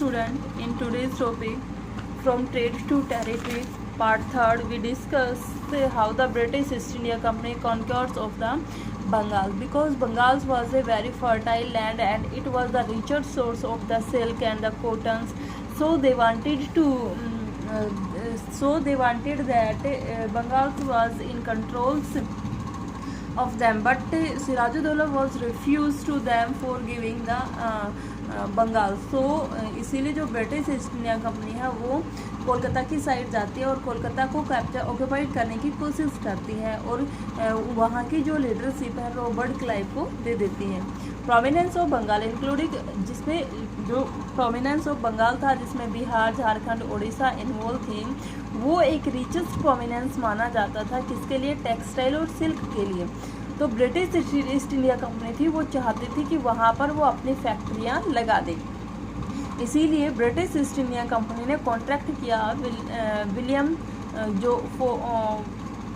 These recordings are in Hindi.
student. In today's topic, from trade to territory, part 3, we discuss how the British East India Company conquered of the Bengal, because Bengal was a very fertile land and it was the richer source of the silk and the cottons. So they wanted that Bengal was in control of them, but Sirajuddaulah was refused to them for giving the Bengal. सो इसीलिए जो ब्रिटिश ईस्ट इंडिया कंपनी है वो कोलकाता की साइड जाती है और कोलकाता को कैप्चर ऑक्यूपाइड करने की कोशिश करती है और वहाँ की जो लीडरशिप है रॉबर्ट क्लाइव को दे देती है. प्रोमिनेंस ऑफ बंगाल इंक्लूडिंग, जिसमें जो प्रोमिनेंस ऑफ बंगाल था जिसमें बिहार, झारखंड, उड़ीसा इन्वॉल्व थी, वो एक रिचेस्ट प्रोमिनेंस माना जाता था. किसके लिए? टेक्सटाइल और सिल्क के लिए. तो ब्रिटिश ईस्ट इंडिया कंपनी थी वो चाहती थी कि वहाँ पर वो अपनी फैक्ट्रियाँ लगा दे. इसीलिए ब्रिटिश ईस्ट इंडिया कंपनी ने कॉन्ट्रैक्ट किया विलियम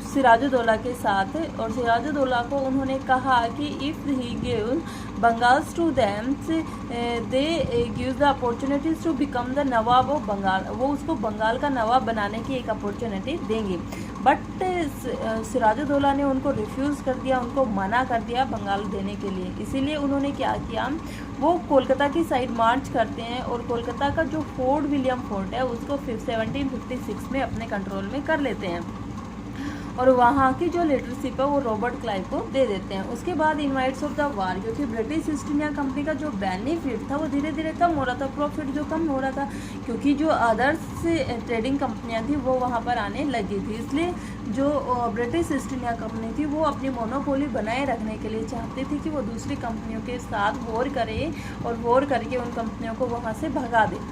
सिराजुद्दौला के साथ, और सिराजुद्दौला को उन्होंने कहा कि if he give Bengals to them they give the opportunities to become the nawab of Bengal. वो उसको बंगाल का नवाब बनाने की एक अपॉर्चुनिटी देंगे. बट सिराजुद्दौला ने उनको रिफ्यूज़ कर दिया, उनको मना कर दिया बंगाल देने के लिए. इसीलिए उन्होंने क्या किया, वो कोलकाता की साइड मार्च करते हैं और कोलकाता का जो फोर्ट विलियम फोर्ट है उसको 1756 में अपने कंट्रोल में कर लेते हैं और वहाँ की जो लीडरशिप है वो रॉबर्ट क्लाइव को दे देते हैं. उसके बाद इनवाइट्स ऑफ द वार, क्योंकि ब्रिटिश ईस्ट इंडिया कंपनी का जो बेनिफिट था वो धीरे धीरे कम हो रहा था, प्रॉफिट जो कम हो रहा था, क्योंकि जो अदर्स ट्रेडिंग कंपनियां थी वो वहाँ पर आने लगी थी. इसलिए जो ब्रिटिश ईस्ट इंडिया कंपनी थी वो अपनी मोनोपोली बनाए रखने के लिए चाहती थी कि वो दूसरी कंपनियों के साथ वॉर करे और वॉर करके उन कंपनियों को वहाँ से भगा दे.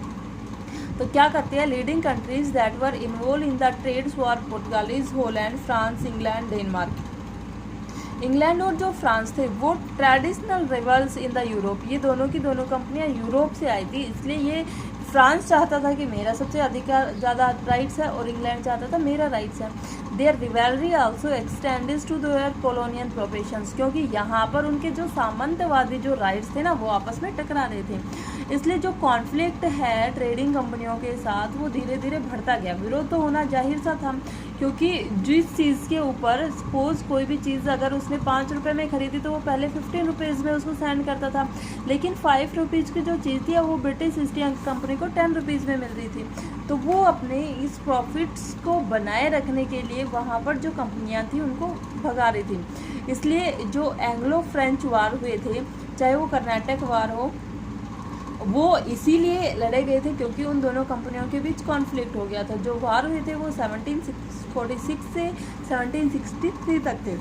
तो क्या करते हैं, leading countries that were involved in the trades were Portuguese, Holland, France, England, Denmark. England और जो फ्रांस थे वो traditional rivals in the Europe. ये दोनों की दोनों कंपनियां यूरोप से आई थी. इसलिए ये फ्रांस चाहता था कि मेरा सबसे ज़्यादा राइट्स है और इंग्लैंड चाहता था मेरा राइट्स है. Their rivalry also extended to their colonial professions, क्योंकि यहाँ पर उनके जो सामंतवादी जो राइट्स थे ना वो आपस में टकरा रहे थे. इसलिए जो कॉन्फ्लिक्ट है ट्रेडिंग कंपनियों के साथ वो धीरे धीरे बढ़ता गया. विरोध तो होना जाहिर सा था, क्योंकि जिस चीज़ के ऊपर सपोज कोई भी चीज़ अगर उसने 5 रुपये में खरीदी तो वो पहले 15 रुपीज़ में उसको सेंड करता था, लेकिन 5 रुपीज़ की जो चीज़ थी वो ब्रिटिश ईस्ट इंडिया कंपनी को 10 रुपीज़ में मिल रही थी. तो वो अपने इस प्रॉफिट्स को बनाए रखने के लिए वहाँ पर जो कंपनियाँ थी उनको भगा रही थी. इसलिए जो एंग्लो फ्रेंच वार हुए थे, चाहे वो कर्नाटक वार हो, वो इसीलिए लड़े गए थे क्योंकि उन दोनों कंपनियों के बीच कॉन्फ्लिक्ट हो गया था. जो वार हुए थे वो 1746 से 1763 तक थे.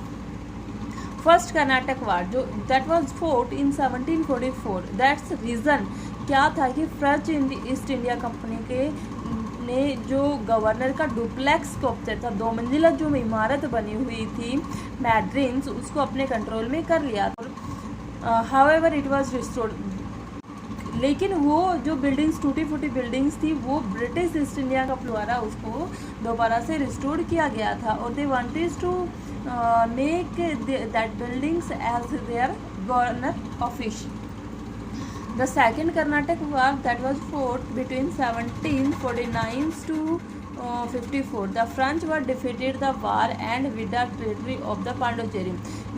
फर्स्ट कर्नाटक वार जो that was fort in 1744. That's reason क्या था कि फ्रेंच ईस्ट इंडिया कंपनी के ने जो गवर्नर का डुप्लेक्स स्कल्पचर था, 2 मंजिला जो इमारत बनी हुई थी मैड्रिन्स, उसको अपने कंट्रोल में कर लिया. हाउएवर इट वाज रिस्टोर्ड, लेकिन वो जो बिल्डिंग्स टूटी फूटी बिल्डिंग्स थी वो ब्रिटिश ईस्ट इंडिया का द्वारा उसको दोबारा से रिस्टोर किया गया था और they wanted to make that buildings as their governor office. The second Karnataka War that was fought between 1749 to 54. The French were defeated the war and with the territory of the Pondicherry.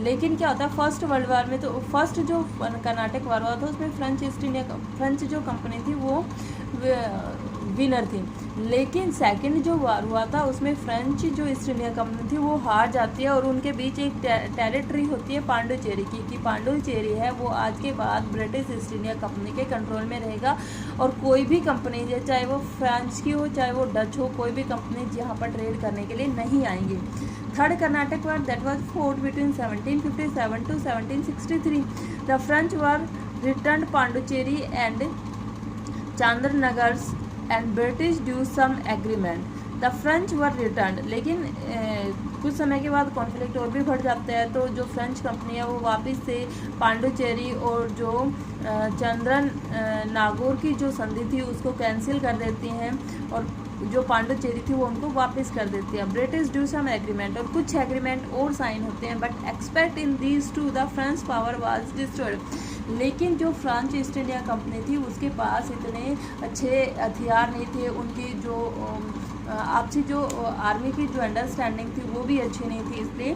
लेकिन क्या होता है, फर्स्ट वर्ल्ड वार में तो फर्स्ट जो कर्नाटक वार हुआ था उसमें फ्रेंच जो कंपनी थी वो विनर थी, लेकिन सेकंड जो वार हुआ था उसमें फ्रेंच जो ईस्ट इंडिया कंपनी थी वो हार जाती है और उनके बीच एक टेरिटरी होती है पांडुचेरी की, कि पांडुचेरी है वो आज के बाद ब्रिटिश ईस्ट इंडिया कंपनी के कंट्रोल में रहेगा और कोई भी कंपनी चाहे वो फ्रेंच की हो चाहे वो डच हो, कोई भी कंपनी यहाँ पर ट्रेड करने के लिए नहीं आएंगी. Third Karnataka war that was fought between 1757 to 1763. The French were return Pondicherry and Chandranagars and British due some agreement. The French were return, लेकिन कुछ समय के बाद कॉन्फ्लिक्ट और भी बढ़ जाता है तो जो फ्रेंच कंपनी है वो वापस से पांडुचेरी और जो चंद्रन नागौर की जो संधि थी उसको कैंसिल कर देती हैं और जो पांडुचेरी थी वो उनको वापस कर देती है. ब्रिटिश ड्यू सम एग्रीमेंट, और कुछ एग्रीमेंट और साइन होते हैं, but expect in these two the French power was destroyed. लेकिन जो फ्रांस ईस्ट इंडिया कंपनी थी उसके पास इतने अच्छे हथियार नहीं थे, उनकी जो आपसी जो आर्मी की जो अंडरस्टैंडिंग थी वो भी अच्छी नहीं थी, इसलिए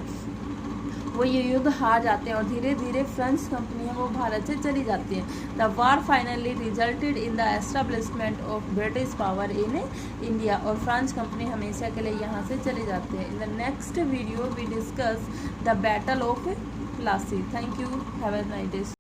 वो ये युद्ध हार जाते हैं और धीरे धीरे फ्रेंच कंपनी है वो भारत से चली जाती है। The war finally resulted in the establishment of British power in India, और फ्रांस कंपनी हमेशा के लिए यहाँ से चले जाते हैं। In the next video we discuss the battle of Plassey. Thank you, have a nice day.